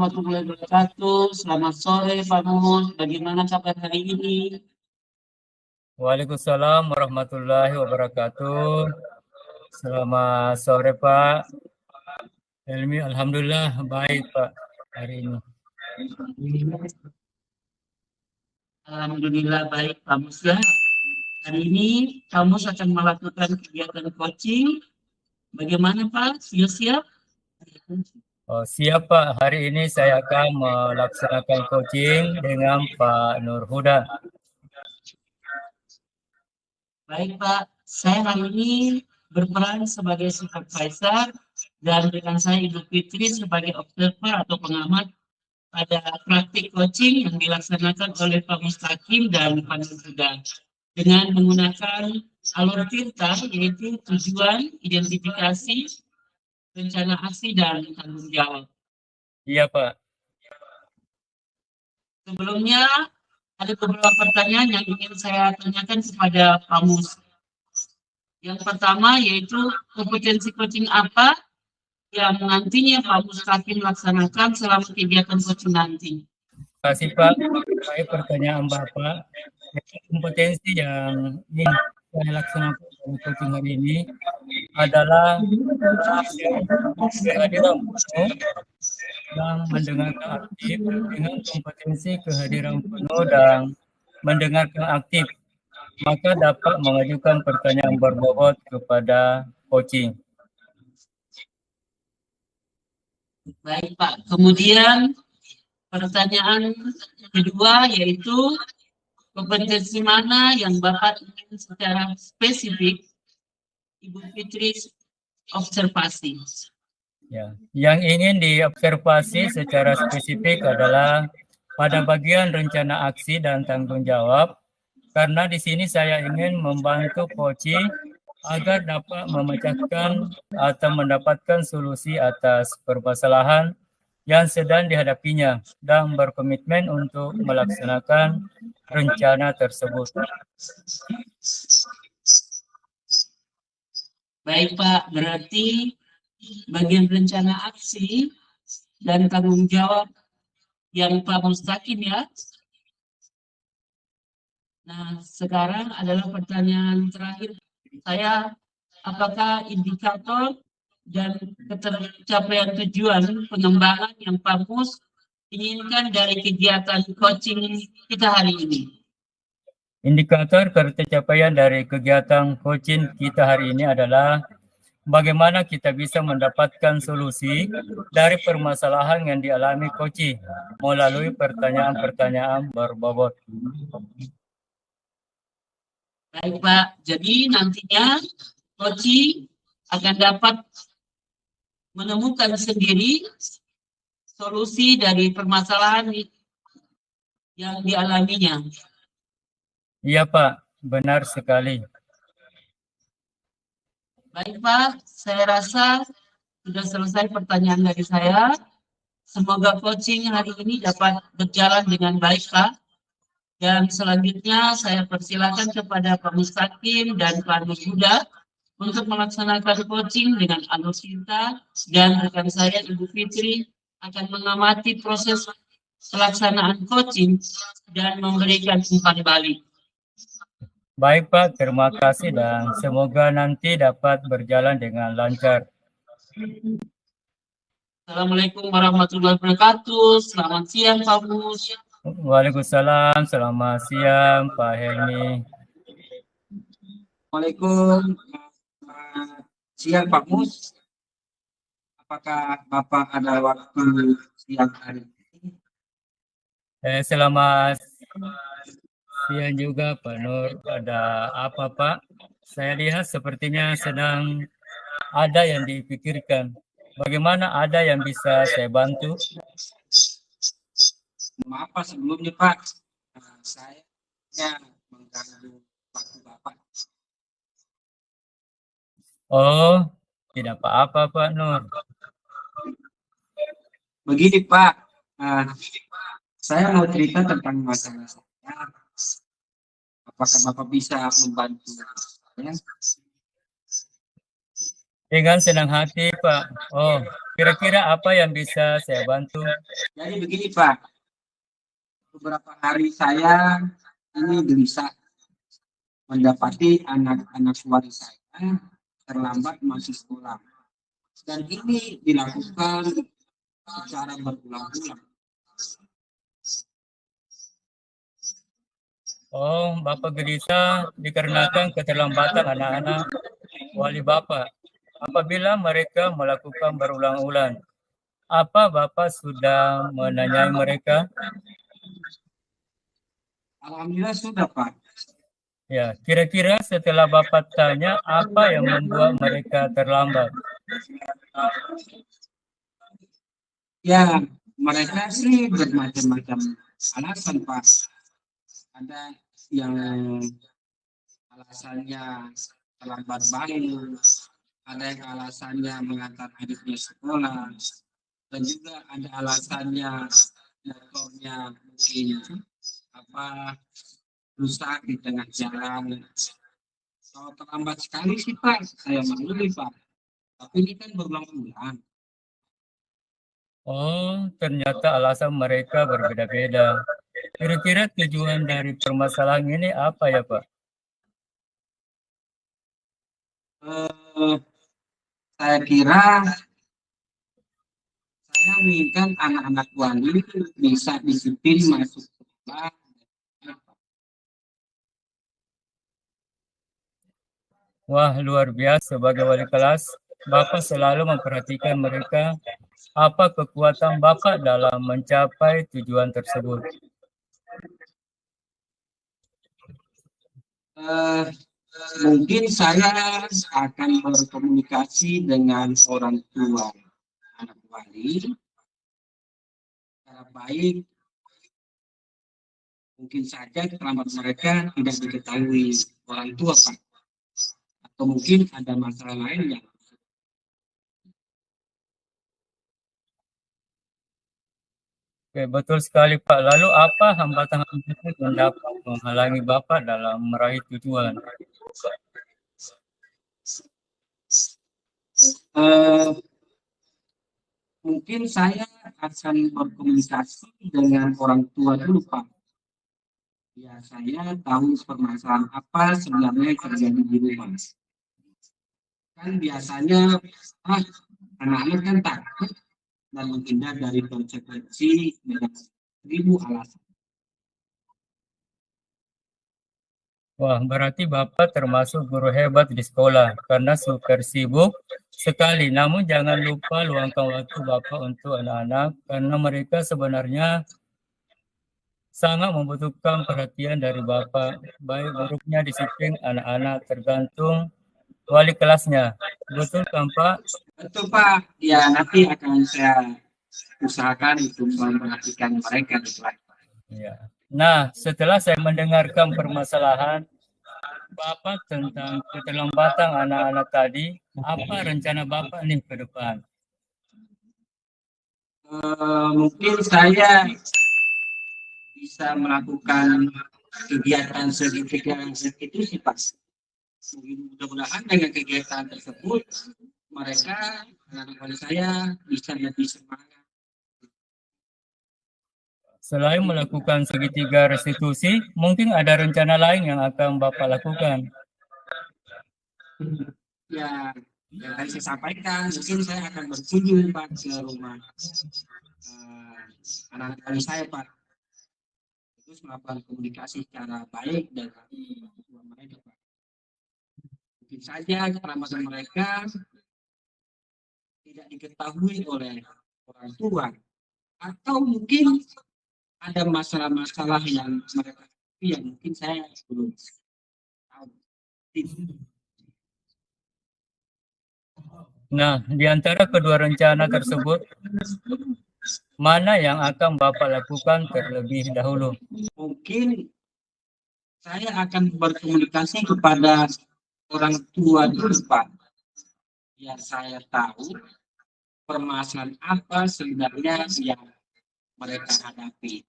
warahmatullahi wabarakatuh. Selamat sore, Pak Mus. Bagaimana kabar hari ini? Waalaikumsalam warahmatullahi wabarakatuh. Selamat sore Pak Helmi. Alhamdulillah baik Pak hari ini. Alhamdulillah baik, Pak Mus ya. Hari ini Pak Mus akan melakukan kegiatan coaching. Bagaimana Pak? Siap-siap? Oh, siap Pak, hari ini saya akan melaksanakan coaching dengan Pak Nur Huda. Baik Pak, saya hari ini berperan sebagai supervisor dan dengan saya Ibu Fitri sebagai observer atau pengamat pada praktik coaching yang dilaksanakan oleh Pak Mustaqim dan Pak Nur Huda dengan menggunakan alur tirta, yaitu tujuan, identifikasi, rencana aksi, dan tanggung jawab. Iya Pak. Sebelumnya ada beberapa pertanyaan yang ingin saya tanyakan kepada Pak Mus. Yang pertama yaitu kompetensi coaching apa yang nantinya Pak Mustaqim laksanakan selama kegiatan coaching nanti. Terima kasih Pak. Baik, pertanyaan Bapak. Kompetensi yang ingin saya laksanakan dalam coaching hari ini adalah kehadiran penuh dan mendengarkan aktif dengan kompetensi kehadiran penuh dan mendengarkan aktif, maka dapat mengajukan pertanyaan berbobot kepada coaching. Baik Pak, kemudian pertanyaan kedua yaitu kompetensi mana yang Bapak ingin secara spesifik Ibu Fitri observasi. Ya, yang ingin diobservasi secara spesifik adalah pada bagian rencana aksi dan tanggung jawab, karena di sini saya ingin membantu coaching agar dapat memecahkan atau mendapatkan solusi atas permasalahan yang sedang dihadapinya dan berkomitmen untuk melaksanakan rencana tersebut. Baik Pak, berarti bagian rencana aksi dan tanggung jawab yang Pak Mustaqim ya. Nah, sekarang adalah pertanyaan terakhir saya, apakah indikator dan ketercapaian tujuan pengembangan yang Pak Mus inginkan dari kegiatan coaching kita hari ini? Indikator tercapaian dari kegiatan coaching kita hari ini adalah bagaimana kita bisa mendapatkan solusi dari permasalahan yang dialami coaching melalui pertanyaan-pertanyaan berbobot. Baik Pak, jadi nantinya coaching akan dapat menemukan sendiri solusi dari permasalahan yang dialaminya. Iya Pak, benar sekali. Baik Pak, saya rasa sudah selesai pertanyaan dari saya. Semoga coaching hari ini dapat berjalan dengan baik Pak. Dan selanjutnya saya persilakan kepada Pak Mustaqim dan Pak Nur Huda untuk melaksanakan coaching dengan alur tirta, dan rekan saya Ibu Fitri akan mengamati proses pelaksanaan coaching dan memberikan umpan balik. Baik Pak, terima kasih dan semoga nanti dapat berjalan dengan lancar. Assalamualaikum warahmatullahi wabarakatuh. Selamat siang Pak Mus. Waalaikumsalam, selamat siang Pak Helmi. Assalamualaikum, siang Pak Mus. Apakah Bapak ada waktu siang hari ini? Selamat siang juga Pak Nur. Ada apa Pak? Saya lihat sepertinya sedang ada yang dipikirkan. Bagaimana ada yang bisa saya bantu? Maaf Pak, sebelumnya Pak, saya mengganggu waktu Bapak. Oh, tidak apa-apa Pak Nur. Begini Pak, saya mau cerita tentang masalah saya. Apakah Bapak bisa membantu saya? Dengan senang hati Pak. Oh, Kira-kira apa yang bisa saya bantu? Jadi begini Pak, beberapa hari saya ini gelisah mendapati anak-anak waris saya terlambat masuk sekolah. Dan ini dilakukan secara berulang-ulang. Oh, Bapak gelisah dikarenakan keterlambatan anak-anak wali Bapak. Apabila mereka melakukan berulang-ulang, apa Bapak sudah menanyai mereka? Alhamdulillah sudah Pak. Ya, kira-kira setelah Bapak tanya, apa yang membuat mereka terlambat? Ya, mereka sih bermacam-macam alasan Pak. Ada yang alasannya terlambat bangun, ada yang alasannya mengantar adiknya sekolah, dan juga ada alasannya motornya mungkin rusak di tengah jalan. Kalau terlambat sekali sih Pak, saya maklumi Pak. Tapi ini kan berulang-ulang. Oh, ternyata alasan mereka berbeda-beda. Kira-kira tujuan dari permasalahan ini apa ya, Pak? Saya kira saya inginkan anak-anak wali bisa disiplin masuk sekolah. Wah, luar biasa sebagai wali kelas. Bapak selalu memperhatikan mereka. Apa kekuatan Bapak dalam mencapai tujuan tersebut? Mungkin saya akan berkomunikasi dengan orang tua anak wali secara baik. Mungkin saja terlambat mereka tidak diketahui orang tua Pak, atau mungkin ada masalah lain yang Oke, betul sekali Pak. Lalu apa hambatan-hambatan yang dapat menghalangi Bapak dalam meraih tujuan? Mungkin saya akan berkomunikasi dengan orang tua dulu Pak. Ya, saya tahu permasalahan apa sebenarnya yang terjadi di rumah. Kan biasanya anak-anak kan takut dan menghindar dari konsekuensi dengan 1000 alasan. Wah, berarti Bapak termasuk guru hebat di sekolah karena super sibuk sekali. Namun jangan lupa luangkan waktu Bapak untuk anak-anak karena mereka sebenarnya sangat membutuhkan perhatian dari Bapak. Baik buruknya disiplin anak-anak tergantung wali kelasnya. Betul kan Pak? Betul Pak, ya nanti akan saya usahakan untuk memperhatikan mereka di kelas. Ya. Nah, setelah saya mendengarkan permasalahan Bapak tentang keterlambatan anak-anak tadi, apa rencana Bapak nih ke depan? Mungkin saya bisa melakukan kegiatan segitiga itu sih Pak. Mudah-mudahan dengan kegiatan tersebut mereka anak-anak saya bisa lebih semangat. Selain melakukan segitiga restitusi, mungkin ada rencana lain yang akan Bapak lakukan. Ya, yang tadi saya sampaikan, mungkin saya akan berkunjung Pak ke rumah anak-anak saya Pak. Terus melakukan komunikasi secara baik dengan mereka Pak. Mungkin saja keterlambatan mereka tidak diketahui oleh orang tua, atau mungkin ada masalah-masalah yang mereka yang mungkin saya belum tahu. Nah, di antara kedua rencana tersebut, mana yang akan Bapak lakukan terlebih dahulu? Mungkin saya akan berkomunikasi kepada orang tua dulu Pak, biar saya tahu permasalahan apa sebenarnya yang mereka hadapi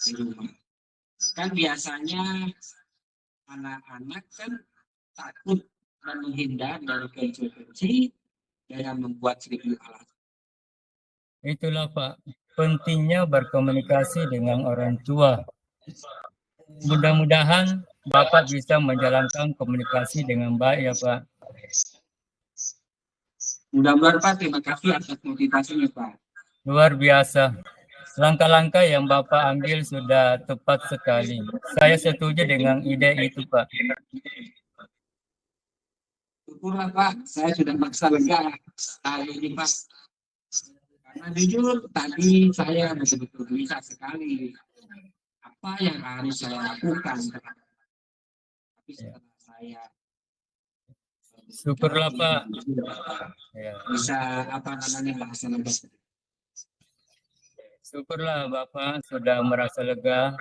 di rumah. Kan biasanya anak-anak kan takut dan menghindar dari konsekuensi dengan membuat 1000 alasan. Itulah Pak, pentingnya berkomunikasi dengan orang tua. Mudah-mudahan Bapak bisa menjalankan komunikasi dengan baik ya Pak. Mudah-mudahan Pak, terima kasih atas motivasinya Pak. Luar biasa. Langkah-langkah yang Bapak ambil sudah tepat sekali. Saya setuju dengan ide itu Pak. Syukurlah Pak, saya sudah merasa lega kali ini Pak. Karena jujur tadi saya betul-betul bisa sekali apa yang harus saya lakukan. Tapi setelah saya Syukurlah Pak. Ya. bisa apa namanya bahasa lembut. Syukurlah Bapak sudah merasa lega.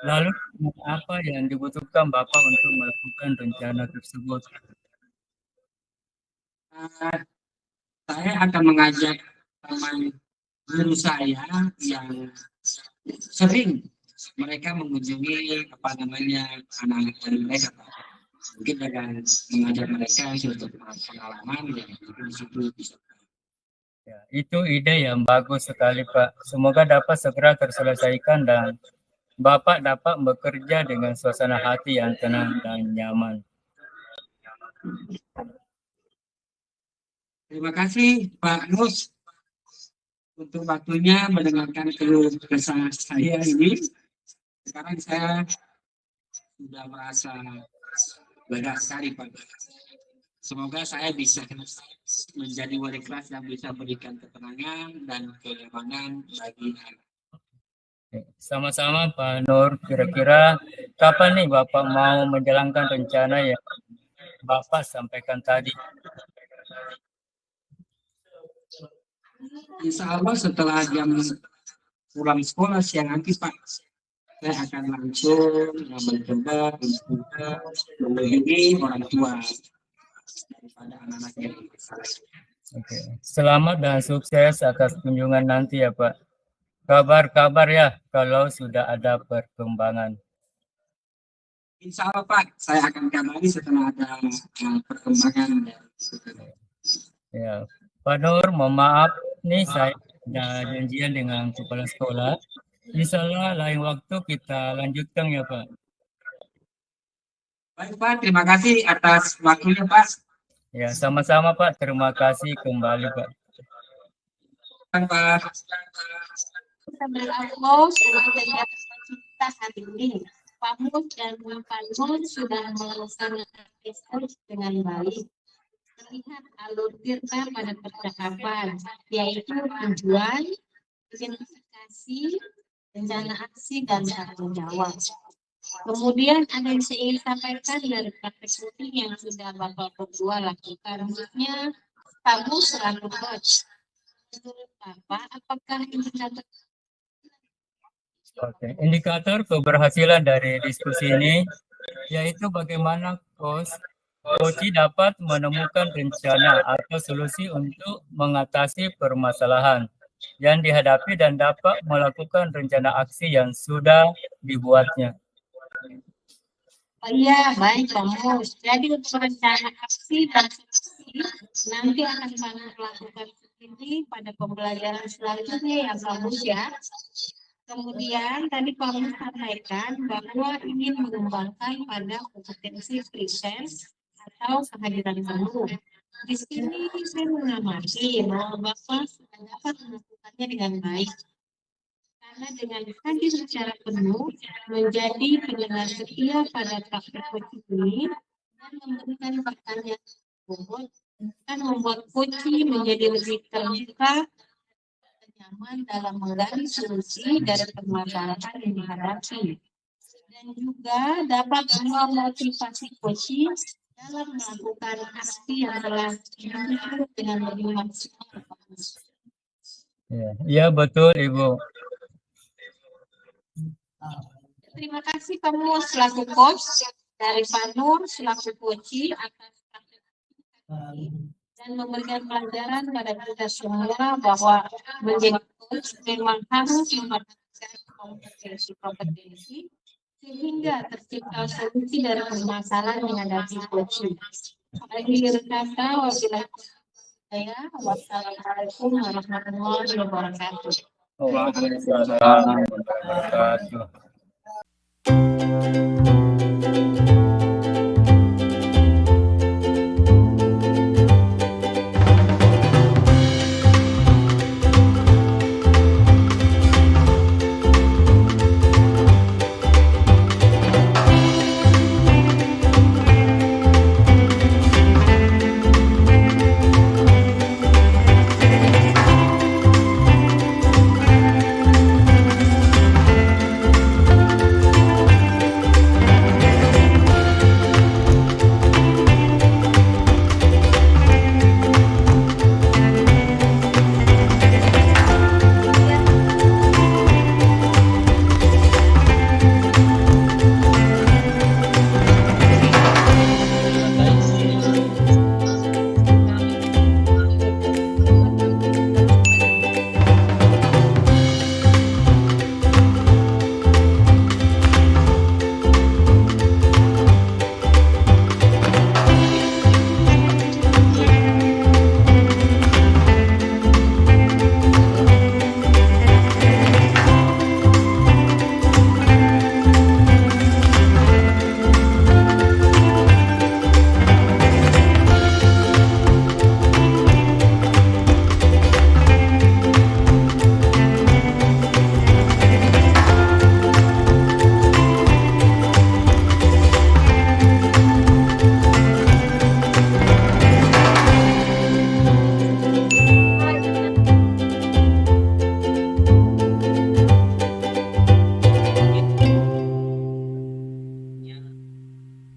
Lalu apa yang dibutuhkan Bapak untuk melakukan rencana tersebut? Saya akan mengajak teman guru saya yang sering mereka mengunjungi apa namanya anak-anak dari mereka Pak. Mungkin dengan mengajak mereka suatu pengalaman yang mungkin di situ bisa. Ya, itu ide yang bagus sekali Pak. Semoga dapat segera terselesaikan dan Bapak dapat bekerja dengan suasana hati yang tenang dan nyaman. Terima kasih Pak Nus untuk waktunya mendengarkan keluh kesah saya ini. Sekarang saya sudah merasa lega sekali Pak. Semoga saya bisa menjadi wali kelas yang bisa berikan ketenangan dan kenyamanan bagi anak. Sama-sama Pak Nur, kira-kira kapan nih Bapak mau menjalankan rencana yang Bapak sampaikan tadi? Insya Allah setelah jam pulang sekolah siang nanti Pak, saya akan langsung mencoba untuk menghubungi orang tua daripada anak-anak yang salah. Oke. Selamat dan sukses atas kunjungan nanti ya Pak. Kabar-kabar ya kalau sudah ada perkembangan. Insya Allah Pak, saya akan kabari setelah ada perkembangan. Ya, Pak Nur, mohon maaf nih saya ada janjian dengan kepala sekolah. Insya Allah lain waktu kita lanjutkan ya Pak. Baik Pak, terima kasih atas waktunya Pak. Ya, sama-sama Pak. Terima kasih kembali Pak. Pak. Allah sudah kita hari ini. Pak Mus dan Pak Nur sudah melaksanakan research dengan baik. Terlihat alur tirta pada percakapan, yaitu tujuan, identifikasi, rencana aksi, dan tanggung jawab. Kemudian ada yang saya ingin sampaikan dari praktek rutin yang sudah Bapak berdua lakukan, khususnya Pak Mus selaku coach. Menurut Bapak, apakah indikator Oke, indikator keberhasilan dari diskusi ini yaitu bagaimana coach dapat menemukan rencana atau solusi untuk mengatasi permasalahan yang dihadapi dan dapat melakukan rencana aksi yang sudah dibuatnya. Oh iya, baik Pak Mus. Jadi untuk rencana aksi dan solusi nanti akan kami lakukan ini pada pembelajaran selanjutnya ya Pak Mus ya. Kemudian tadi Pak Mus sampaikan bahwa ingin mengembangkan pada kompetensi presence atau kehadiran guru. Di sini saya mengamati bahwa Bapak sudah dapat melakukannya dengan baik. Karena dengan hadir secara penuh menjadi pendengar setia pada praktek coaching ini dan memberikan pertanyaan tersebut akan membuat coaching menjadi lebih terbuka nyaman dalam menggali solusi dari permasalahan yang dihadapi dan juga dapat memotivasi coaching dalam melakukan aksi yang telah dilakukan dengan lebih maksimal. Ya, betul Ibu. Terima kasih kamu selaku coach dari Pak Nur selaku coaching atas praktek dan memberikan pelajaran pada kita semua bahwa menjadi coach memang harus memperhatikan kompetensi sehingga tercipta solusi dari permasalahan yang ada di coaching. Akhir kata, wabillahi saya. Wassalamualaikum warahmatullahi wabarakatuh. Waalaikumsalam warahmatullahi wabarakatuh.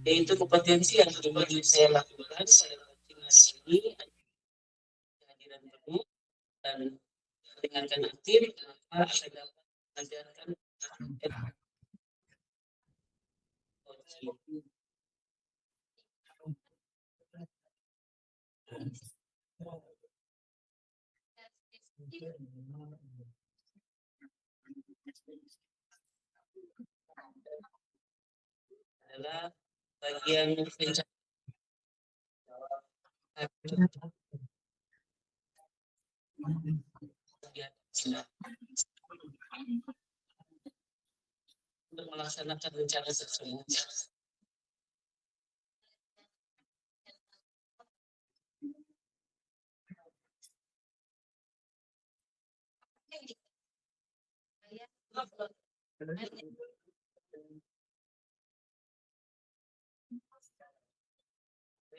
Yaitu kompetensi yang kedua saya lakukan saya ini kehadiran penuh dan mendengarkan aktif maka saya dapat mengajarkan adalah bagian pencapaian untuk melaksanakan rencana tersebut.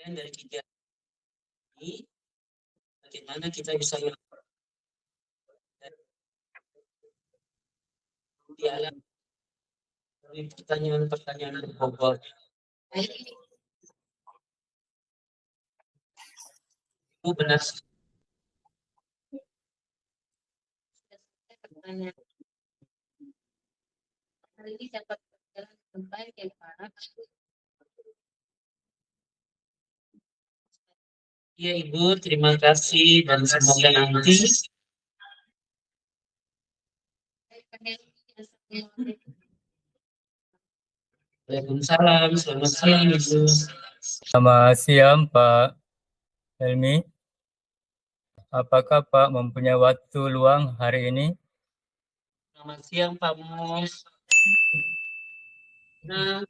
Dari tiga ini, bagaimana kita bisa dialam dari pertanyaan-pertanyaan berbobot. Itu benar. Hari ini dapat berjalan dengan baik ya Pak. Ya Ibu, terima kasih dan semoga nanti. Waalaikumsalam, selamat siang Ibu. Selamat siang Pak Helmi. Apakah Pak mempunyai waktu luang hari ini? Selamat siang Pak Mus. Nah,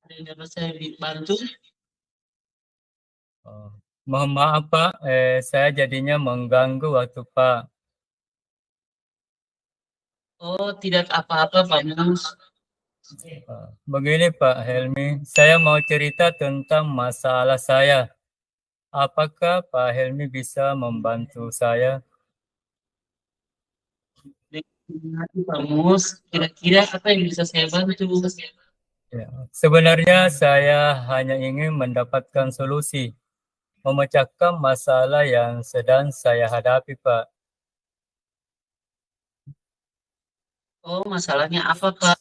ada yang dapat saya bantu? Mohon maaf Pak, saya jadinya mengganggu waktu Pak. Oh, tidak apa-apa Pak Mus. Begini Pak Helmi, saya mau cerita tentang masalah saya. Apakah Pak Helmi bisa membantu saya? Pak Mus, kira-kira apa yang bisa saya bantu? Ya, sebenarnya saya hanya ingin mendapatkan solusi, memecahkan masalah yang sedang saya hadapi, Pak. Oh, masalahnya apa, Pak?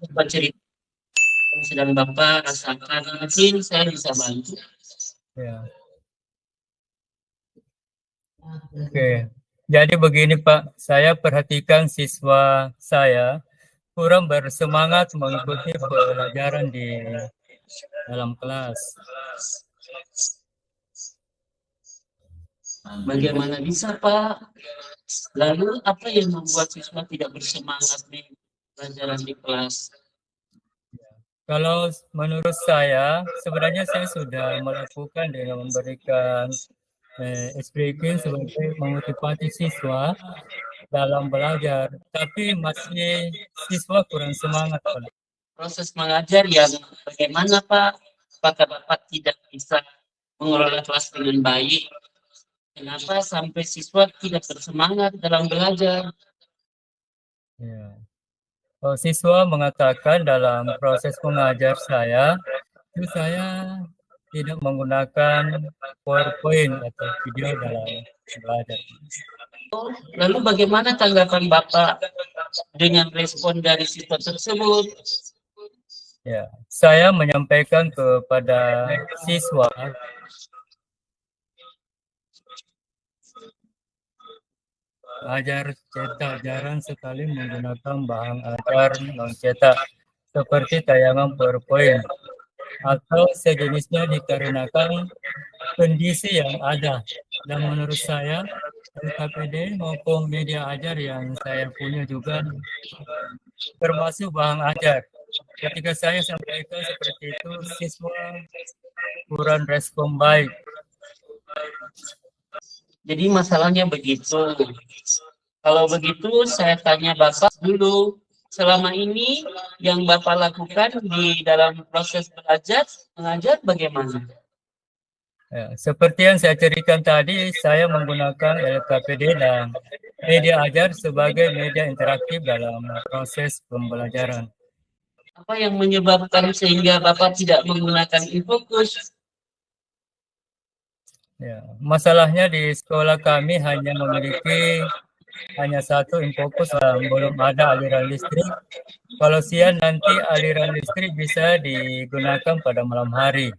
Coba cerita yang sedang Bapak rasakan. Mungkin saya bisa bantu. Ya. Oke. Jadi begini, Pak. Saya perhatikan siswa saya kurang bersemangat mengikuti pelajaran di dalam kelas. Bagaimana bisa, Pak? Lalu apa yang membuat siswa tidak bersemangat di pelajaran di kelas? Kalau menurut saya, sebenarnya saya sudah melakukan dengan memberikan speaking sebagai memotivasi siswa dalam belajar, tapi masih siswa kurang semangat, Pak. Proses mengajar yang bagaimana, Pak? Apakah Bapak tidak bisa mengelola kelas dengan baik? Kenapa sampai siswa tidak bersemangat dalam belajar? Ya. Siswa mengatakan dalam proses mengajar saya, itu saya tidak menggunakan PowerPoint atau video dalam belajar. Lalu bagaimana tanggapan Bapak dengan respon dari siswa tersebut? Ya, saya menyampaikan kepada siswa ajar cetak jarang sekali menggunakan bahan ajar non cetak seperti tayangan PowerPoint atau sejenisnya dikarenakan kondisi yang ada. Dan menurut saya LKPD maupun media ajar yang saya punya juga termasuk bahan ajar. Ketika saya sampaikan seperti itu, siswa kurang respon baik. Jadi masalahnya begitu. Kalau begitu saya tanya Bapak dulu, selama ini yang Bapak lakukan di dalam proses belajar, mengajar bagaimana? Ya, seperti yang saya ceritakan tadi, saya menggunakan LKPD dan media ajar sebagai media interaktif dalam proses pembelajaran. Apa yang menyebabkan sehingga Bapak tidak menggunakan InFocus? Ya, masalahnya di sekolah kami hanya memiliki hanya satu InFocus dan belum ada aliran listrik. Kalau siang nanti aliran listrik bisa digunakan pada malam hari.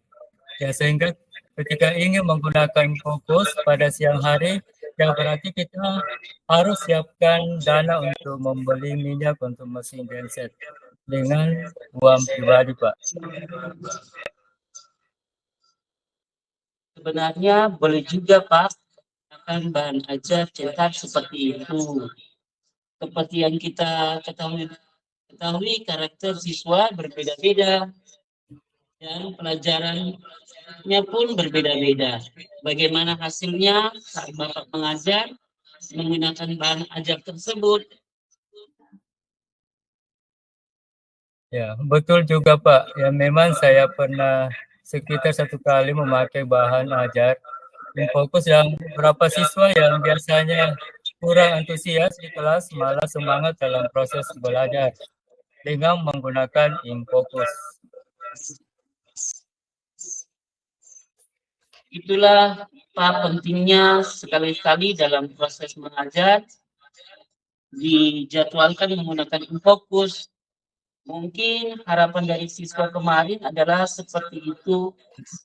Ya, sehingga ketika ingin menggunakan InFocus pada siang hari, ya berarti kita harus siapkan dana untuk membeli minyak untuk mesin genset dengan uang pribadi, Pak. Sebenarnya boleh juga Pak, akan bahan ajar cetak seperti itu. Seperti yang kita ketahui karakter siswa berbeda-beda dan pelajarannya pun berbeda-beda. Bagaimana hasilnya saat Bapak mengajar menggunakan bahan ajar tersebut? Ya, betul juga Pak. Ya, memang saya pernah sekitar 1 kali memakai bahan ajar InFocus yang beberapa siswa yang biasanya kurang antusias di kelas malah semangat dalam proses belajar dengan menggunakan InFocus. Itulah Pak pentingnya sekali-kali dalam proses mengajar dijadwalkan menggunakan InFocus. Mungkin harapan dari siswa kemarin adalah seperti itu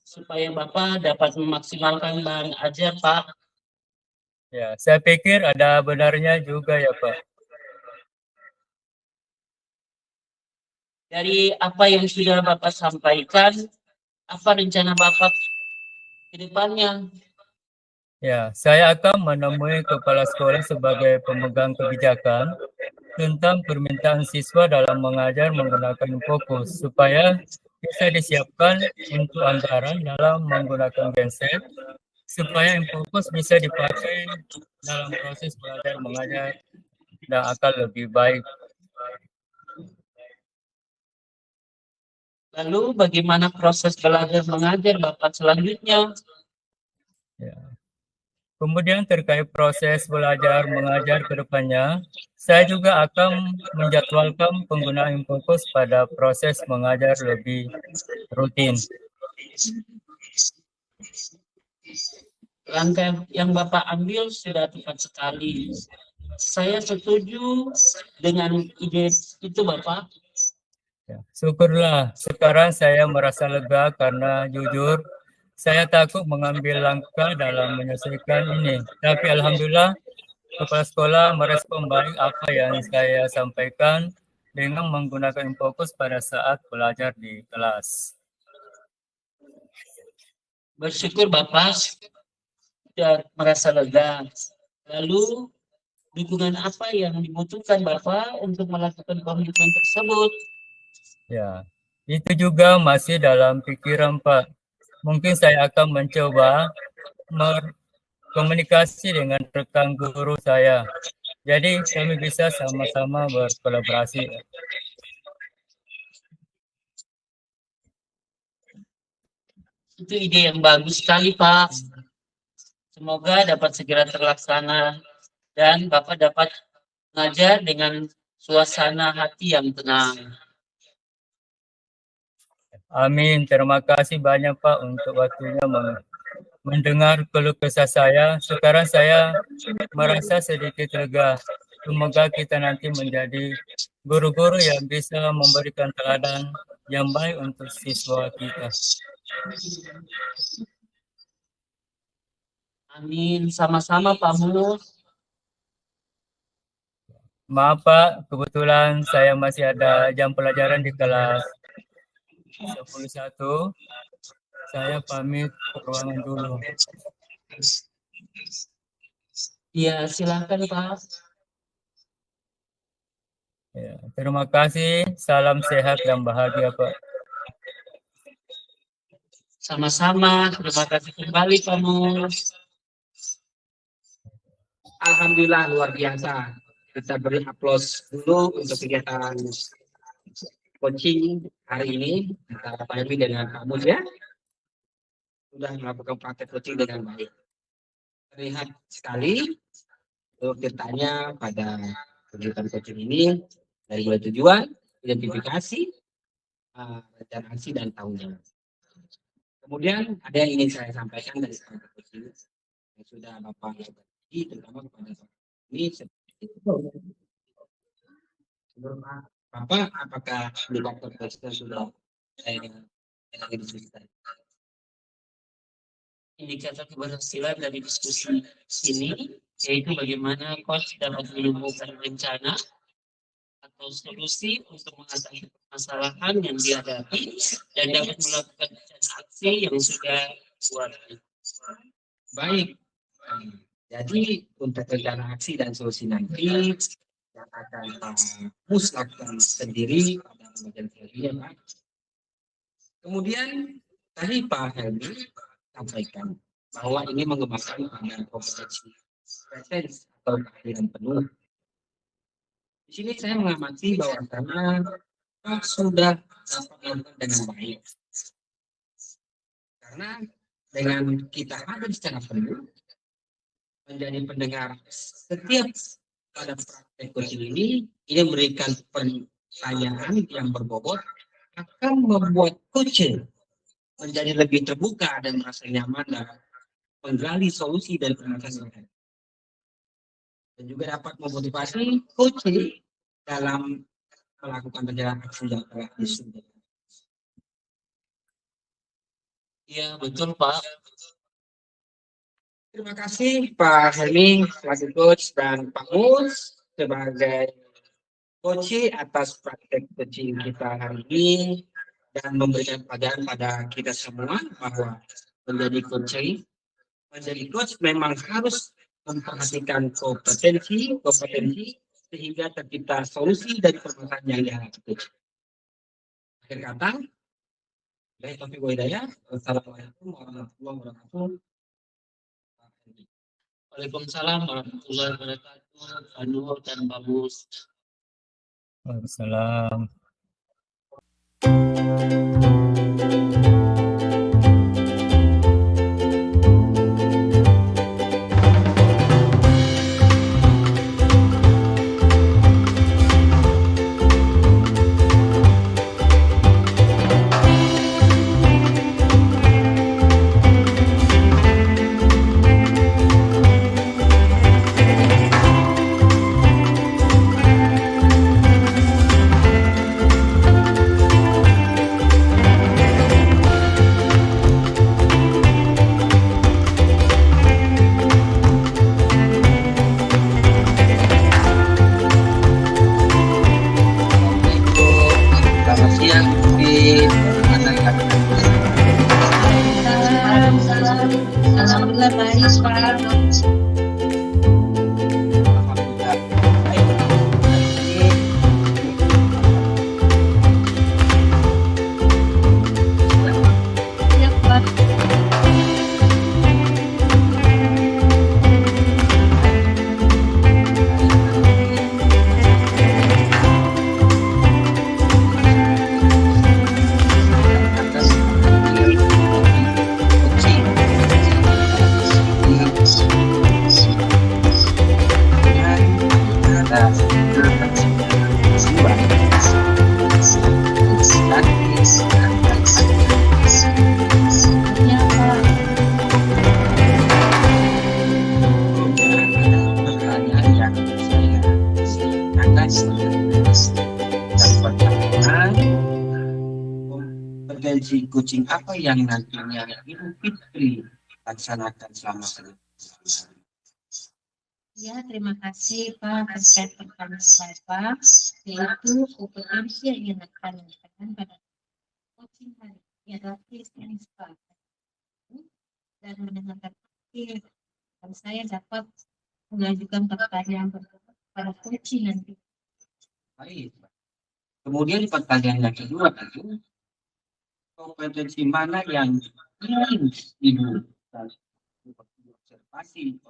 supaya Bapak dapat memaksimalkan bahan ajar, Pak. Ya, saya pikir ada benarnya juga ya Pak. Dari apa yang sudah Bapak sampaikan, apa rencana Bapak ke depannya? Ya, saya akan menemui kepala sekolah sebagai pemegang kebijakan tentang permintaan siswa dalam mengajar menggunakan InFocus supaya bisa disiapkan untuk anggaran dalam menggunakan genset supaya InFocus bisa dipakai dalam proses belajar mengajar dan akan lebih baik. Lalu bagaimana proses belajar mengajar Bapak selanjutnya? Ya. Kemudian terkait proses belajar mengajar ke depannya, saya juga akan menjadwalkan penggunaan InFocus pada proses mengajar lebih rutin. Langkah yang Bapak ambil sudah tepat sekali. Saya setuju dengan ide itu, Bapak. Ya, syukurlah sekarang saya merasa lega karena jujur saya takut mengambil langkah dalam menyelesaikan ini. Tapi alhamdulillah kepala sekolah merespon baik apa yang saya sampaikan dengan menggunakan InFocus pada saat belajar di kelas. Bersyukur Bapak sudah merasa lega. Lalu dukungan apa yang dibutuhkan Bapak untuk melakukan komitmen tersebut? Ya, itu juga masih dalam pikiran Pak. Mungkin saya akan mencoba berkomunikasi dengan rekan guru saya. Jadi kami bisa sama-sama berkolaborasi. Itu ide yang bagus sekali Pak. Semoga dapat segera terlaksana dan Bapak dapat mengajar dengan suasana hati yang tenang. Amin. Terima kasih banyak Pak untuk waktunya mendengar keluh kesah saya. Sekarang saya merasa sedikit lega. Semoga kita nanti menjadi guru-guru yang bisa memberikan teladan yang baik untuk siswa kita. Amin. Sama-sama Pak Mus. Maaf Pak, kebetulan saya masih ada jam pelajaran di kelas 11. Saya pamit ke ruangan dulu. Ya, silakan Pak. Ya, terima kasih. Salam sehat dan bahagia Pak. Sama-sama. Terima kasih kembali Pak Mus. Alhamdulillah luar biasa. Kita beri aplaus dulu untuk kegiatan coaching hari ini antara Pak Helmi dengan Pak Mus ya. Sudah melakukan praktek coaching dengan baik. Terlihat sekali untuk ditanya pada kegiatan coaching ini dari mulai tujuan, identifikasi, rencana aksi dan tanggung jawab. Kemudian ada yang ingin saya sampaikan dari praktek coaching yang sudah Bapak lakukan, terutama kepada Pak ini seperti itu. Menurut Bapak, apakah indikator coaching sudah saya lagi diskusikan? Indikator keberhasilan dari diskusi ini yaitu bagaimana coach dapat menemukan rencana atau solusi untuk mengatasi permasalahan yang dihadapi dan dapat melakukan rencana aksi yang sudah buat. Baik. Jadi untuk rencana aksi dan solusi nanti yang akan Pak Mus lakukan sendiri pada pembelajaran selanjutnya Pak. Kemudian tadi Pak Helmi sampaikan bahwa ini mengembangkan pada kompetensi presence atau kehadiran penuh. Di sini saya mengamati bahwa karena sudah dapat melakukan dengan baik. Karena dengan kita hadir secara penuh menjadi pendengar setiap pada praktek coaching ini memberikan pertanyaan yang berbobot akan membuat coach menjadi lebih terbuka dan merasa nyaman dalam menggali solusi dari permasalahan dan juga dapat memotivasi coach dalam melakukan perjalanan aksi yang telah disusun. Iya betul Pak. Terima kasih Pak Helmi selaku coach dan Pak Mus sebagai coach atas praktek coaching kita hari ini dan memberikan pelajaran pada kita semua bahwa menjadi coach memang harus memperhatikan kompetensi sehingga tercipta solusi dari permasalahan yang dihadapi. Akhir kata, dari Taufiq Hidayah, wassalamualaikum warahmatullahi wabarakatuh. Waalaikumsalam warahmatullahi wabarakatuh. Pak Nur dan Pak Mus. Waalaikumsalam. Selamat siang, Semoga baik, Pak. Alhamdulillah. Baik. Ya, Pak. Ya, Pak. Potensi coaching apa yang nantinya Ibu Fitri laksanakan selama ini? Ya, terima kasih Pak terkait pertanyaan Bapak, yaitu kompetensi yang ingin akan lakukan pada coaching hari ini adalah listening style dan mendengarkan aktif. Dan saya dapat mengajukan pertanyaan pada coaching nanti. Baik. Kemudian pertanyaan yang kedua itu, kompetensi mana yang ingin Ibu observasi?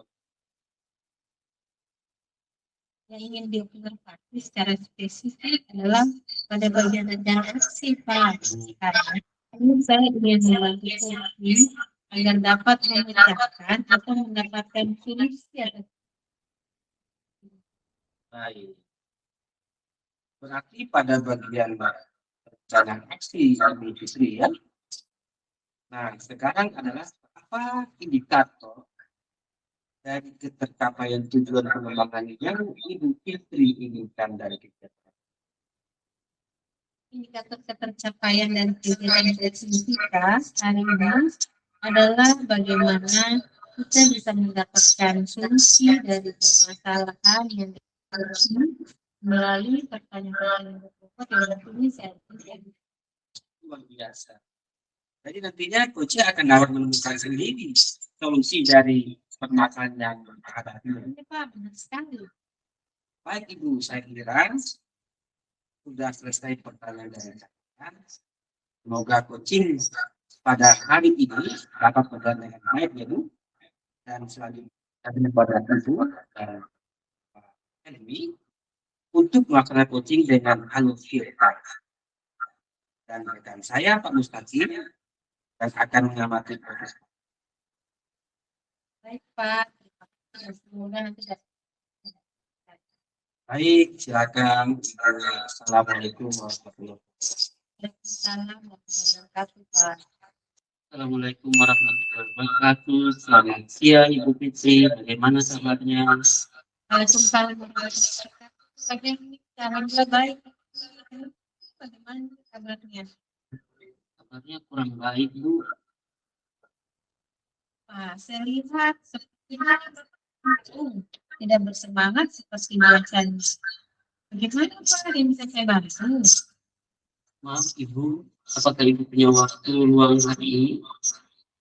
Yang ingin diobservasi secara spesifik adalah pada bagian rencana aksi Pak. Karena ini saya ingin membantu coaching agar dapat memecahkan atau mendapatkan solusi atas Baik. Berarti pada bagian rencana aksi Ibu Fitri ya. Nah, sekarang adalah apa indikator dari ketercapaian tujuan pengembangan yang Ibu Fitri inginkan dari kegiatan? indikator ketercapaian dan tujuan kita hari ini adalah bagaimana kita bisa mendapatkan solusi dari permasalahan yang terjadi melalui pertanyaan-pertanyaan berikut yang tentunya saya Luar biasa. Jadi nantinya coach akan dapat menemukan sendiri solusi dari permasalahan yang dihadapi. Pak, benar sekali. Baik Ibu, saya kira sudah selesai pertanyaan dari saya. Semoga coaching pada hari ini dapat berjalan dengan baik ya Bu. Dan selanjutnya kepada Ibu dan Helmi untuk melaksanakan coaching dengan alur virtual. Dan rekan saya Pak Mustaqim yang akan mengamati proses. Baik Pak, terima kasih. Semoga nanti dapat. Baik, silakan. Assalamualaikum warahmatullahi wabarakatuh. Waalaikumsalam warahmatullahi wabarakatuh Pak. Assalamualaikum warahmatullahi wabarakatuh. Selamat siang Ibu Fitri. Bagaimana kabarnya? Waalaikumsalam warahmatullahi wabarakatuh. Alhamdulillah baik. Bagaimana kabarnya? Kabarnya kurang baik Bu. Pak, saya lihat sepertinya tidak bersemangat seperti biasanya. Bagaimana Pak yang bisa saya bantu? Maaf Ibu, apakah Ibu punya waktu luang hari ini?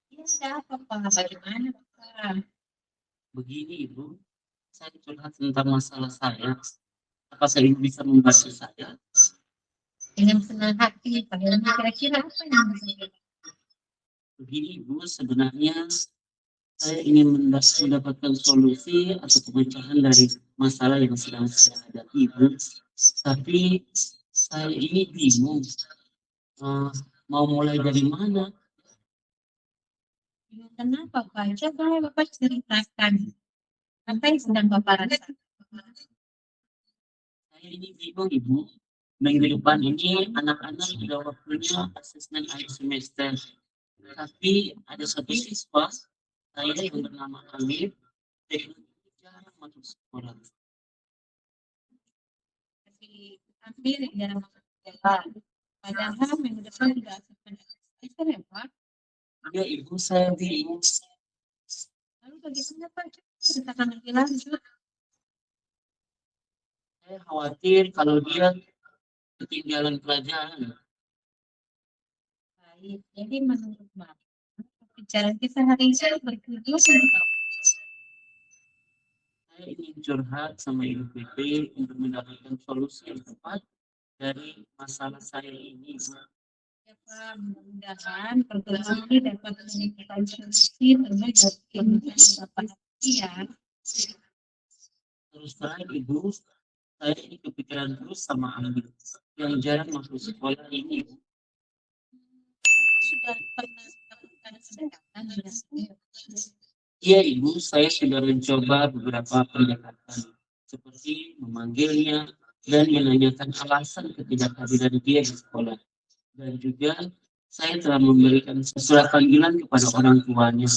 Ya, ada apa Pak? Bagaimana Pak? Begini Ibu, saya curhat tentang masalah saya. Apakah Ibu bisa membantu saya? Dengan senang hati, Pak. Kira-kira apa yang bisa kita Begini Ibu, sebenarnya saya ingin mendapatkan solusi atau pemecahan dari masalah yang sedang saya hadapi Ibu. Tapi saya ini bingung mau mulai dari mana. Kenapa Pak? Coba Bapak ceritakan apa yang sedang Bapak rasakan. Saya ini bingung Ibu. Minggu depan ini anak-anak sudah waktunya asesmen akhir semester. Tapi ada satu siswa saya yang bernama Alif, teknik jarang masuk sekolah. Tapi hampir yang jarang masuk sekolah. Padahal minggu depan sudah asesmen itu ya Pak. Ya Ibu, saya bingung. Lalu bagaimana Pak? Ceritakan lebih lanjut. Saya khawatir kalau dia ketinggalan pelajaran. Baik, jadi menurut Bapak, pembicaraan kita hari ini bertujuan untuk apa? Saya ingin curhat sama Ibu PP untuk mendapatkan solusi yang tepat dari masalah saya ini. Ya, Pak, mudah-mudahan pertemuan ini dapat menemukan solusi terbaik dari kehidupan Bapak ya. Terus terang Ibu, saya ini kepikiran terus sama Ambil yang jarang masuk sekolah ini. Bapak sudah pernah melakukan pendekatan dengan dia? Iya Ibu, saya sudah mencoba beberapa pendekatan seperti memanggilnya dan menanyakan alasan ketidakhadiran dia di sekolah. Dan juga saya telah memberikan surat panggilan kepada orang tuanya.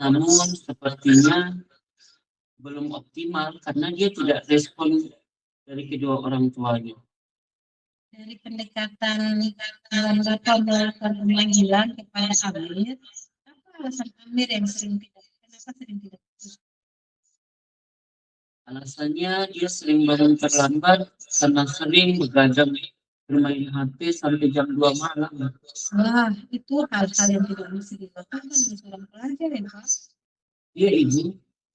Namun sepertinya belum optimal karena dia tidak respon dari kedua orang tuanya. Dari pendekatan dalam Bapak melakukan pemanggilan kepada Amir, apa alasan Amir yang sering tidak? Kenapa sering tidak? Alasannya dia sering bangun terlambat karena sering begadang bermain HP sampai jam 2 malam. Wah, itu hal-hal yang tidak bisa dilakukan oleh seorang pelajar ya, Pak. Iya Ibu,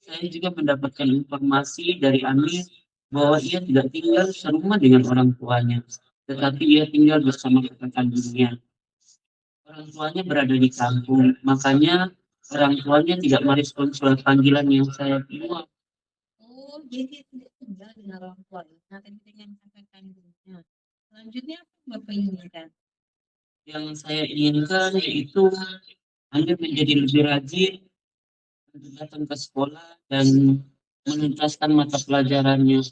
saya juga mendapatkan informasi dari Amir bahwa ia tidak tinggal serumah dengan orang tuanya, tetapi ia tinggal bersama kakak kandungnya. Orang tuanya berada di kampung, makanya orang tuanya tidak merespon surat panggilan yang saya buat. Oh, jadi dia tidak tinggal dengan orang tuanya, tapi dengan kakak kandungnya. Selanjutnya apa yang Bapak inginkan? Yang saya inginkan yaitu Anda menjadi lebih rajin untuk datang ke sekolah dan menuntaskan mata pelajarannya.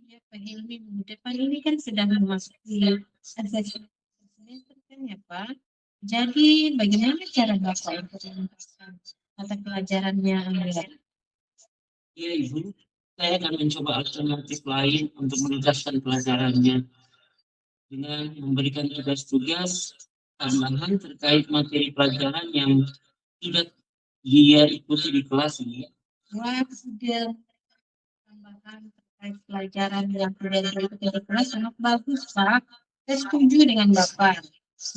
Ya, Pak Hilmi, minggu depan ini kan sedang memasuki asesmen semester kan ya, Pak? Jadi, bagaimana cara Bapak untuk menuntaskan mata pelajarannya Amir? Iya Ibu, saya akan mencoba alternatif lain untuk menuntaskan pelajarannya dengan memberikan tugas-tugas tambahan terkait materi pelajaran yang tidak dia ikuti di kelas ini. Wah, sudah tambahan terkait pelajaran yang tidak diikuti di kelas sangat bagus, Pak. Saya setuju dengan Bapak.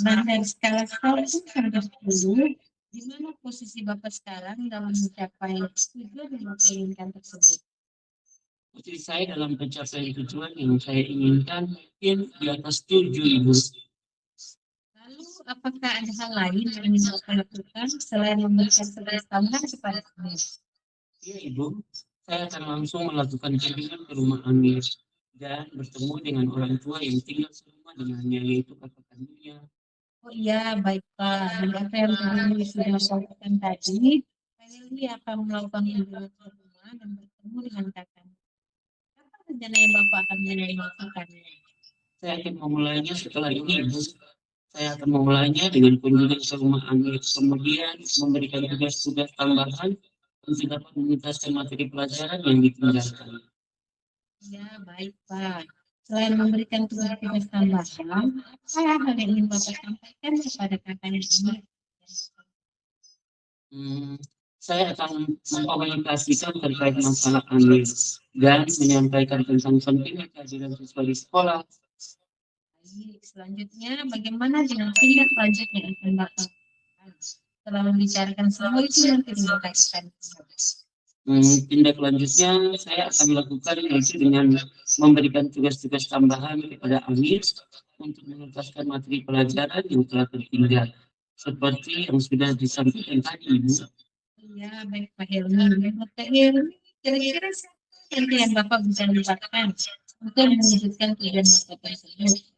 Nah, dari skala 1 sampai 10, di mana posisi Bapak sekarang dalam mencapai tujuan yang Bapak inginkan tersebut? Posisi saya dalam pencapaian tujuan yang saya inginkan mungkin di atas 7 Ibu. Lalu, apakah ada hal lain yang ingin Bapak lakukan selain memberikan tugas tambahan kepada kami? Iya Ibu, saya akan langsung melakukan kunjungan ke rumah Amir dan bertemu dengan orang tua yang tinggal serumah dengannya yaitu kakak kandungnya. Oh iya, baik Pak. Dan apa yang kami sudah sampaikan tadi, Pak Hilmi akan melakukan kunjungan ke rumah dan bertemu dengan kakaknya. Apa rencana yang Bapak akan mulai melakukannya? Saya akan memulainya setelah ini Ibu. Saya akan memulainya dengan kunjungan ke rumah Amir, kemudian memberikan tugas-tugas tambahan untuk dapat menuntaskan materi pelajaran yang ditinggalkan. Ya, baik Pak. Selain memberikan tugas-tugas tambahan, apa hal yang ingin Bapak sampaikan kepada kakaknya ini? Saya akan mengkomunikasikan terkait masalah Amir dan menyampaikan tentang pentingnya kehadiran siswa di sekolah. Baik, selanjutnya bagaimana dengan tindak lanjut yang akan Bapak lakukan? Setelah membicarakan semua itu nanti dilakukan. Tindak lanjutnya saya akan lakukan yaitu dengan memberikan tugas-tugas tambahan kepada Amir untuk menuntaskan materi pelajaran yang telah tertinggal seperti yang sudah disampaikan tadi Ibu. Ya, baik Pak Helmi. Menurut Pak Helmi, kira-kira siapa yang Bapak bisa libatkan untuk mewujudkan tujuan Bapak tersebut?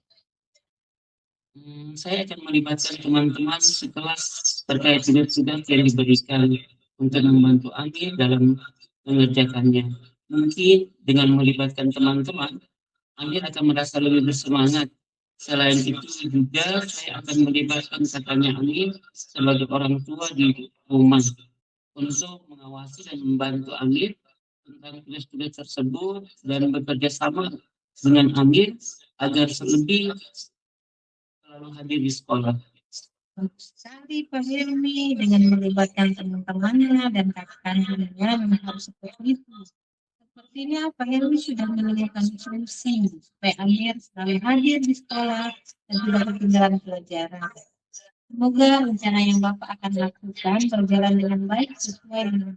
Saya akan melibatkan teman-teman sekelas terkait tugas-tugas yang diberikan untuk membantu Amir dalam mengerjakannya. Mungkin dengan melibatkan teman-teman, Amir akan merasa lebih bersemangat. Selain itu juga saya akan melibatkan kakaknya Amir sebagai orang tua di rumah untuk mengawasi dan membantu Amir tentang tugas-tugas tersebut dan bekerja sama dengan Amir agar lebih selalu hadir di sekolah. Sekali Pak Helmi dengan melibatkan teman-temannya dan kakak kandungnya memang harus seperti itu. Sepertinya Pak Helmi sudah menemukan solusi supaya Amir selalu hadir di sekolah dan tidak ketinggalan pelajaran. Semoga rencana yang Bapak akan lakukan berjalan dengan baik sesuai dengan.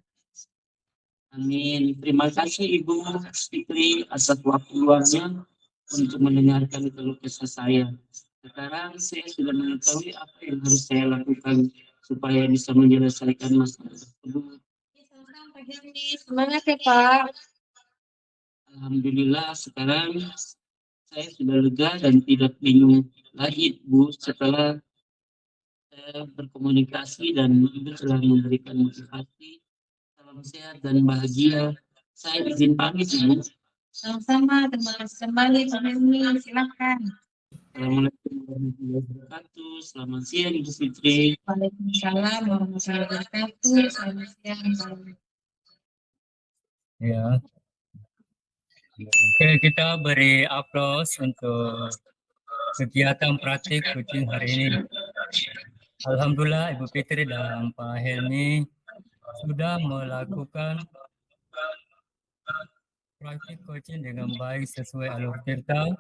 Amin. Terima kasih Ibu Fitri atas waktu luangnya untuk mendengarkan keluh kesah saya. Sekarang saya sudah mengetahui apa yang harus saya lakukan supaya bisa menyelesaikan masalah tersebut. Semangat ya Pak. Alhamdulillah sekarang saya sudah lega dan tidak bingung lagi Bu setelah saya berkomunikasi dan Ibu telah memberikan motivasi. Salam sehat dan bahagia. Saya izin pamit Ibu. Sama-sama, terima kasih kembali Pak Helmi, silakan. Assalamualaikum warahmatullahi wabarakatuh. Selamat siang Ibu Fitri. Waalaikumsalam warahmatullahi wabarakatuh. Selamat siang. Ya. Oke, kita beri aplaus untuk kegiatan praktik coaching hari ini. Alhamdulillah Ibu Fitri dan Pak Helmi sudah melakukan praktik coaching dengan baik sesuai alur cerita,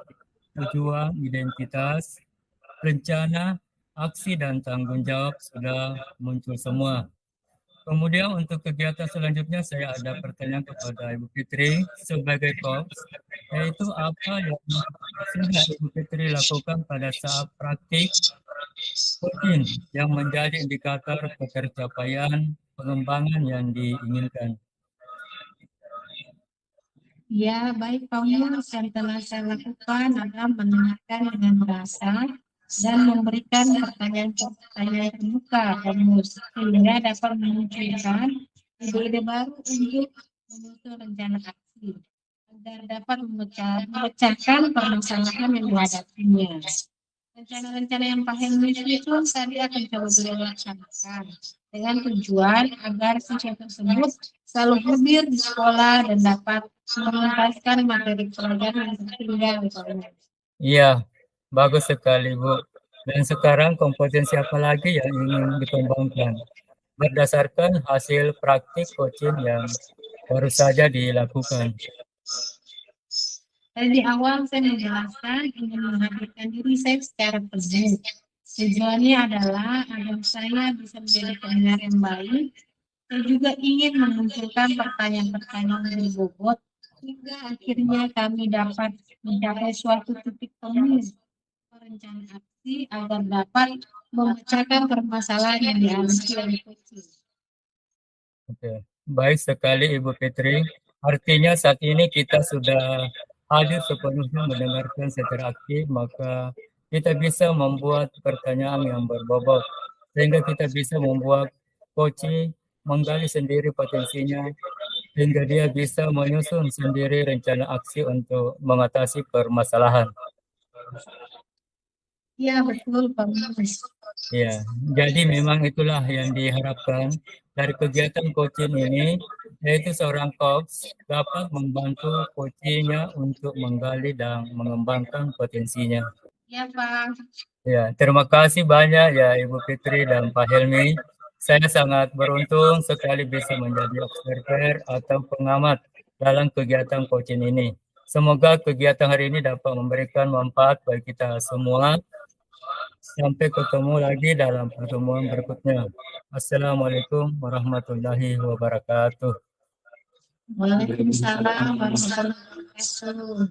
tujuan, identitas, rencana, aksi, dan tanggung jawab sudah muncul semua. Kemudian untuk kegiatan selanjutnya saya ada pertanyaan kepada Ibu Fitri sebagai coach, yaitu apa yang sudah Ibu Fitri lakukan pada saat praktik coaching yang menjadi indikator pencapaian pengembangan yang diinginkan. Ya, baik Pak Mus, yang telah saya lakukan adalah mendengarkan dengan rasa dan memberikan pertanyaan-pertanyaan terbuka Pak Mus, sehingga dapat memunculkan ide-ide baru untuk menyusun rencana aksi agar dapat memecahkan permasalahan yang dihadapinya. Rencana-rencana yang Pak Helmi itu tadi akan coba beliau laksanakan dengan tujuan agar siswa tersebut selalu hadir di sekolah dan dapat menuntaskan materi pelajaran yang tertinggal. Iya, bagus sekali Bu. Dan sekarang kompetensi apa lagi yang ingin dikembangkan berdasarkan hasil praktik coaching yang baru saja dilakukan? Dari awal saya menjelaskan ingin menghadirkan diri saya secara penuh. Tujuannya adalah agar saya bisa menjadi pendengar yang baik. Saya juga ingin memunculkan pertanyaan-pertanyaan yang berbobot hingga akhirnya kami dapat mencapai suatu titik temu rencana aksi agar dapat memecahkan permasalahan yang dialami oleh coaching. Oke, baik sekali Ibu Fitri. Artinya saat ini kita sudah hadir sepenuhnya mendengarkan secara aktif, maka kita bisa membuat pertanyaan yang berbobot, sehingga kita bisa membuat coaching menggali sendiri potensinya, hingga dia bisa menyusun sendiri rencana aksi untuk mengatasi permasalahan. Ya, betul Pak Mus. Ya, jadi memang itulah yang diharapkan dari kegiatan coaching ini, yaitu seorang coach dapat membantu coachingnya untuk menggali dan mengembangkan potensinya. Ya Pak. Ya, terima kasih banyak ya Ibu Fitri dan Pak Helmi. Saya sangat beruntung sekali bisa menjadi observer atau pengamat dalam kegiatan coaching ini. Semoga kegiatan hari ini dapat memberikan manfaat bagi kita semua. Sampai ketemu lagi dalam pertemuan berikutnya. Assalamualaikum warahmatullahi wabarakatuh. Waalaikumsalam warahmatullahi wabarakatuh.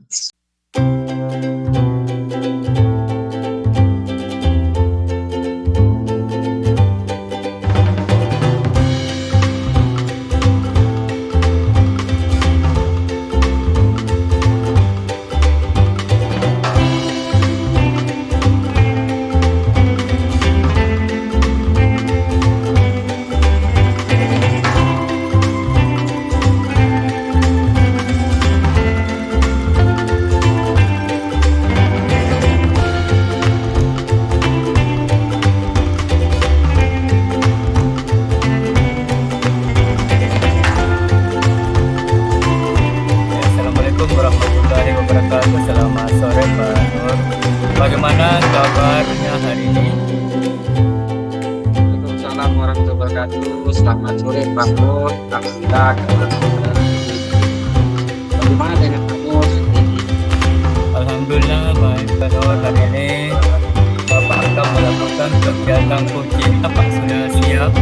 Assalamualaikum warahmatullahi wabarakatuh. Selamat sore Pak Nur. Bagaimana kabarnya hari ini? Waalaikumsalam warahmatullahi wabarakatuh. Selamat sore Pak Nur. Alhamdulillah. Bagaimana dengan kamu? Alhamdulillah baik Pak Nur. Hari ini Bapak akan melakukan kegiatan coaching. Apa sudah siap?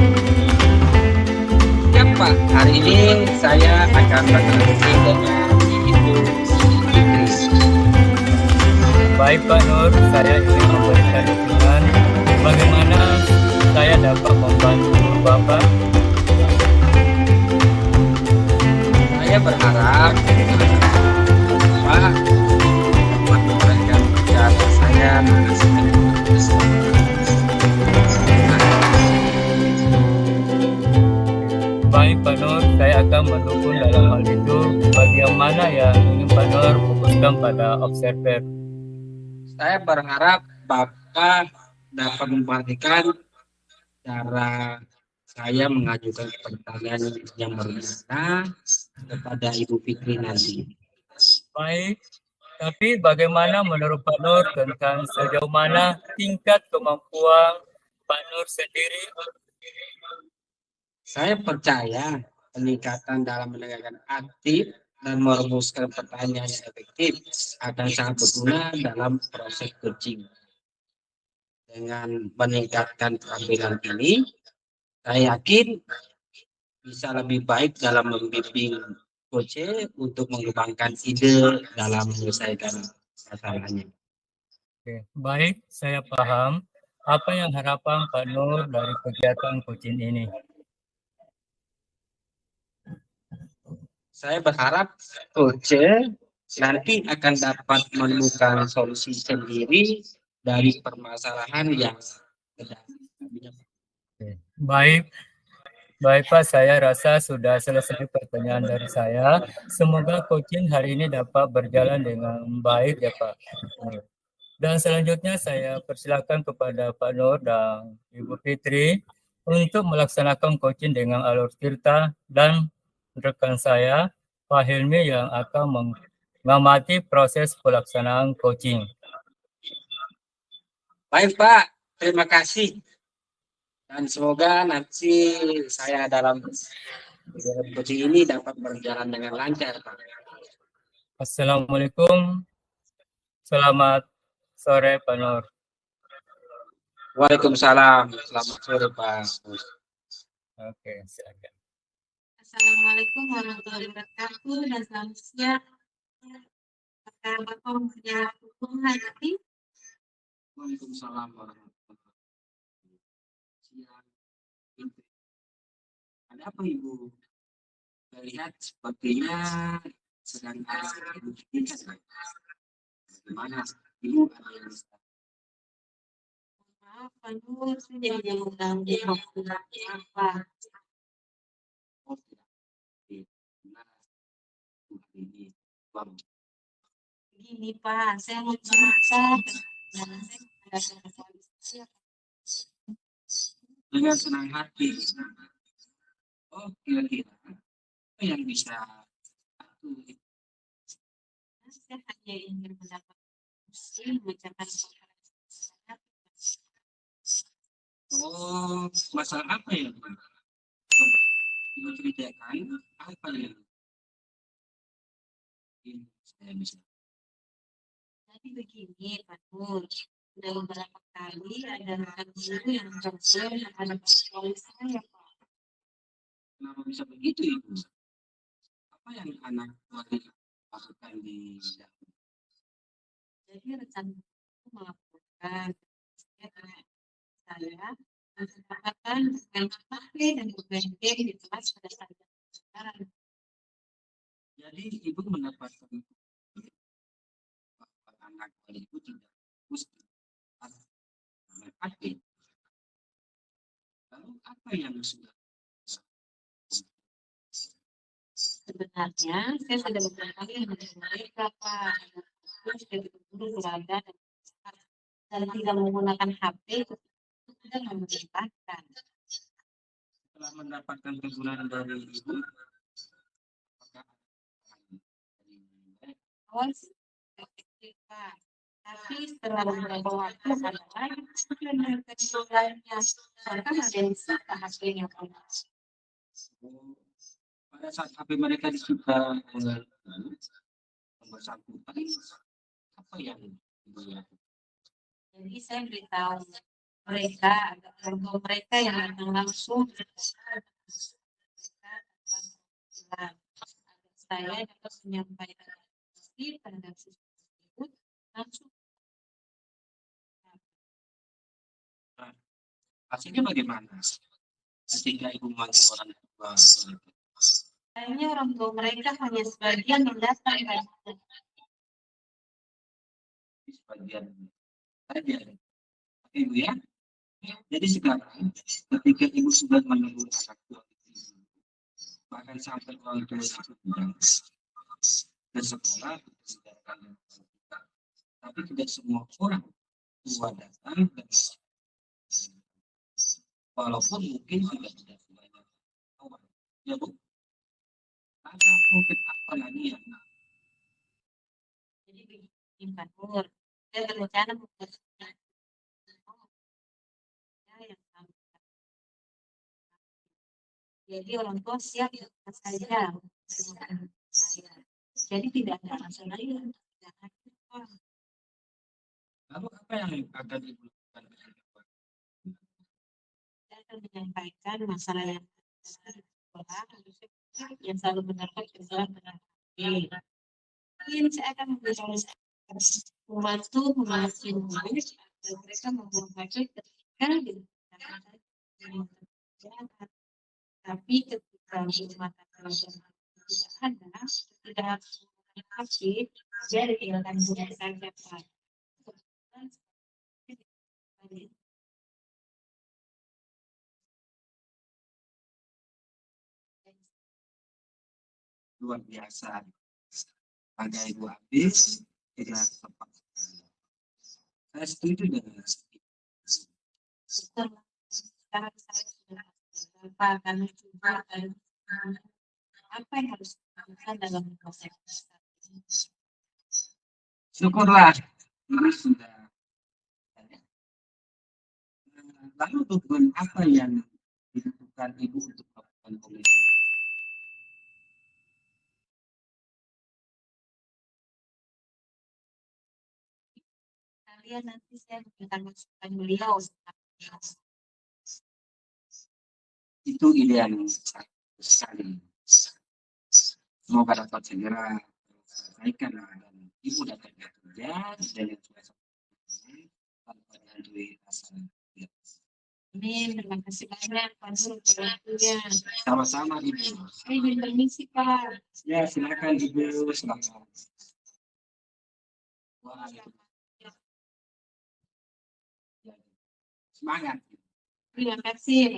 Ya Pak, hari ini saya akan berkomunikasi dengan Ibu Fitri. Baik Pak Nur, saya ingin memberikan dukungan bagaimana saya dapat membantu Bapak. Saya berharap Pak dapat memberikan bicara saya menghasilkan Baik Pak Nur, saya akan mendukung dalam hal itu. Bagian mana yang ingin Pak Nur fokuskan pada observer? Saya berharap Bapak dapat memperhatikan cara saya mengajukan pertanyaan yang bermakna kepada Ibu Fitri nanti. Baik, tapi bagaimana menurut Pak Nur tentang sejauh mana tingkat kemampuan Pak Nur sendiri? Saya percaya peningkatan dalam mendengarkan aktif dan merumuskan pertanyaan yang efektif akan sangat berguna dalam proses coaching. Dengan meningkatkan keterampilan ini, saya yakin bisa lebih baik dalam membimbing coach untuk mengembangkan ide dalam menyelesaikan masalahnya. Oke, baik, saya paham. Apa yang harapan Pak Nur dari kegiatan coaching ini? Saya berharap coach nanti akan dapat menemukan solusi sendiri dari permasalahan yang sedang Oke, baik. Baik Pak, saya rasa sudah selesai pertanyaan dari saya. Semoga coaching hari ini dapat berjalan dengan baik ya Pak. Dan selanjutnya saya persilakan kepada Pak Nur dan Ibu Fitri untuk melaksanakan coaching dengan alur cerita dan rekan saya, Pak Hilmi yang akan mengamati proses pelaksanaan coaching. Baik Pak, terima kasih. Dan semoga nanti saya dalam coaching ini dapat berjalan dengan lancar Pak. Assalamualaikum. Selamat sore Pak Nur. Waalaikumsalam. Selamat sore Pak. Oke, silakan. Assalamualaikum warahmatullahi wabarakatuh dan selamat siang. Apakah Bapak mempunyai hukum hari ini? Waalaikumsalam warahmatullahi wabarakatuh. Ada apa Ibu? Saya lihat sepertinya sedang ada Ibu Fitri. Bagaimana Ibu ada yang Maaf, Pak Nur, saya jadi yang mengganggu waktu apa? oh, tidak. Benar. Ini. Bang. Begini Pak, saya mau cerita dan saya ada kondisi. Dengan senang hati. Oh, kira-kira apa yang bisa Saya hanya ingin mendapat solusi memecahkan masalah. oh, masalah apa ya? Coba Ibu ceritakan apa yang mungkin saya bisa. Jadi begini Pak Nur, sudah beberapa kali ada rekan guru yang concern terhadap sekolah saya Pak. Kenapa bisa begitu Ibu? Apa yang anak wanita lakukan di dalam? Jadi rekan guru melaporkan saya mendapatkan dengan HP dan bermain game di kelas pada saat pelajaran. Jadi Ibu mendapatkan anak Ibu tidak mesti aktif. Lalu apa yang sudah Sebenarnya saya sudah beberapa kali mendengar mereka Pak, sudah guru berada dan tidak menggunakan HP itu sudah memerintahkan. setelah mendapatkan teguran dari Ibu? Apakah Awal sih efektif Pak, tapi setelah beberapa waktu ada lagi yang menekan lainnya, bahkan ada yang disita HP-nya Pak. pada saat HP mereka disita oleh bersangkutan, apa yang Ibu lakukan? Jadi saya beritahu mereka, kelompok mereka yang datang langsung saya dapat menyampaikan informasi terhadap siswa tersebut langsung. Hasilnya bagaimana ketika ibu memanggil orang tua? Kayaknya orang tua mereka hanya sebagian yang datang kan. Sebagian saja, ibu ya. Jadi sekarang ketika ibu sudah menegur anak tua itu, bahkan sampai orang tua itu datang ke sekolah, tapi tidak semua orang tua datang dan walaupun mungkin juga tidak sebanyak kawan, ya bu. Ada mungkin apa lagi ya? Jadi begini Pak Nur, saya berencana membuat yang sama. Jadi orang tua siap saja saya. Jadi tidak ada alasan lagi untuk tidak ada. Lalu apa yang akan ibu lakukan? Saya akan menyampaikan masalah yang sekolah yang selalu mendapat kesalahan dengan mungkin saya akan membantu memastikan mereka membuang baju ketika tapi ketika di mata pelajaran tidak ada, tidak harus aktif, jadi akan menggunakan kata luar biasa. Pada ibu habis tidak tepat. Saya setuju dengan sekarang saya sudah apa kami coba apa yang harus dilakukan dalam proses syukurlah ini sudah. Lalu dukungan apa yang dibutuhkan ibu untuk melakukan komunikasi? kalian nanti saya akan masukkan beliau Itu ide yang sangat sekali. Semoga dapat segera selesaikan dan ibu dapat bekerja dan yang sudah tanpa dihantui rasa. Amin, terima kasih banyak Pak Nur untuk waktunya. Sama-sama ibu. Saya izin permisi Pak. Ya silakan ibu, silakan. Semangat. Terima kasih.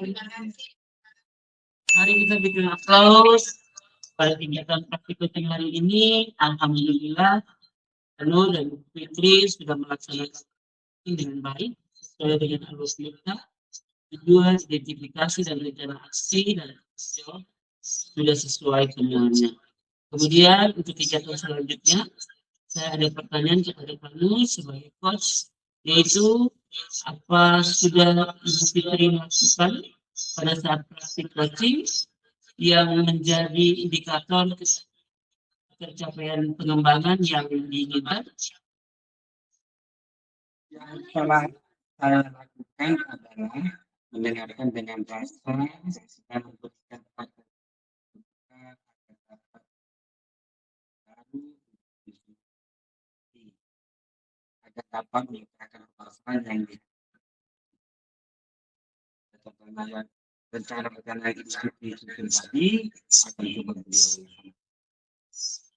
Mari kita bikin aplaus pada kegiatan praktik coaching hari ini. Alhamdulillah, Anu dan Bu Fitri sudah melaksanakan ini dengan baik sesuai dengan algoritma. Kedua, identifikasi dan rencana aksi dan hasil sudah sesuai semuanya. Kemudian untuk kegiatan selanjutnya, saya ada pertanyaan kepada Anu sebagai coach, yaitu apa sudah Ibu Fitri lakukan pada saat praktik coaching yang menjadi indikator pencapaian pengembangan yang diinginkan? Yang telah saya lakukan adalah mendengarkan dengan rasa dan memberikan baru agar dapat meningkatkan perasaan yang contohnya rencana diskusi tadi akan coba beliau.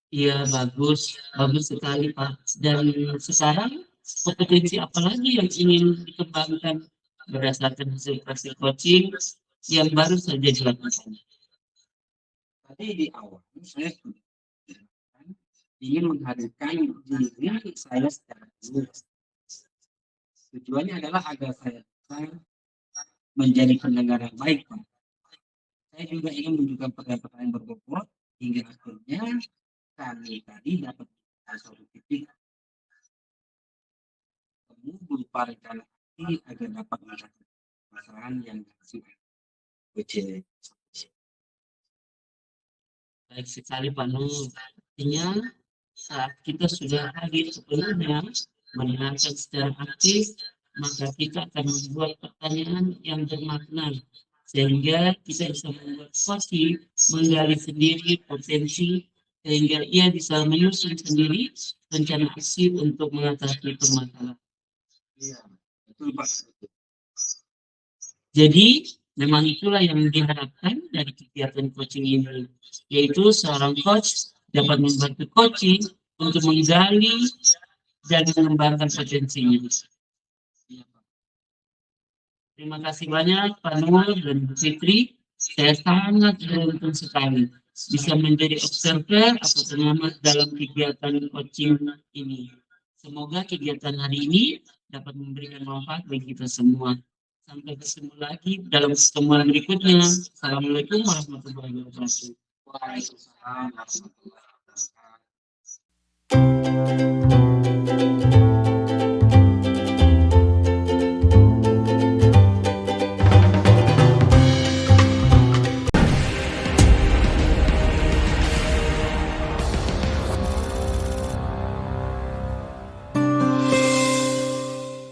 Iya, bagus sekali Pak. Dan sekarang kompetensi apa lagi yang ingin dikembangkan berdasarkan hasil praktik coaching yang baru saja dilakukan? Tadi di awal saya sudah ingin menghadirkan diri saya secara luas. Tujuannya adalah agar saya menjadi pendengar yang baik, Pak. Saya juga ingin menunjukkan pertanyaan berbobot hingga akhirnya kami tadi dapat satu titik temu berupa rencana aksi agar dapat mencapai permasalahan yang bersifat kecil. Baik sekali Pak Nur. Artinya saat kita sudah hadir sepenuhnya mendengarkan secara aktif maka kita akan membuat pertanyaan yang bermakna sehingga kita bisa membuat coaching menggali sendiri potensi sehingga ia bisa menyusun sendiri rencana aksi untuk mengatasi permasalahan. Iya, betul Pak. Jadi memang itulah yang diharapkan dari kegiatan coaching ini, yaitu seorang coach dapat membantu coaching untuk menggali dan mengembangkan potensinya. Terima kasih banyak Pak Nur dan Bu Fitri. Saya sangat beruntung sekali bisa menjadi observer atau pengamat dalam kegiatan coaching ini. Semoga kegiatan hari ini dapat memberikan manfaat bagi kita semua. Sampai ketemu lagi dalam pertemuan berikutnya. Assalamualaikum warahmatullahi wabarakatuh. Waalaikumsalam warahmatullahi wabarakatuh.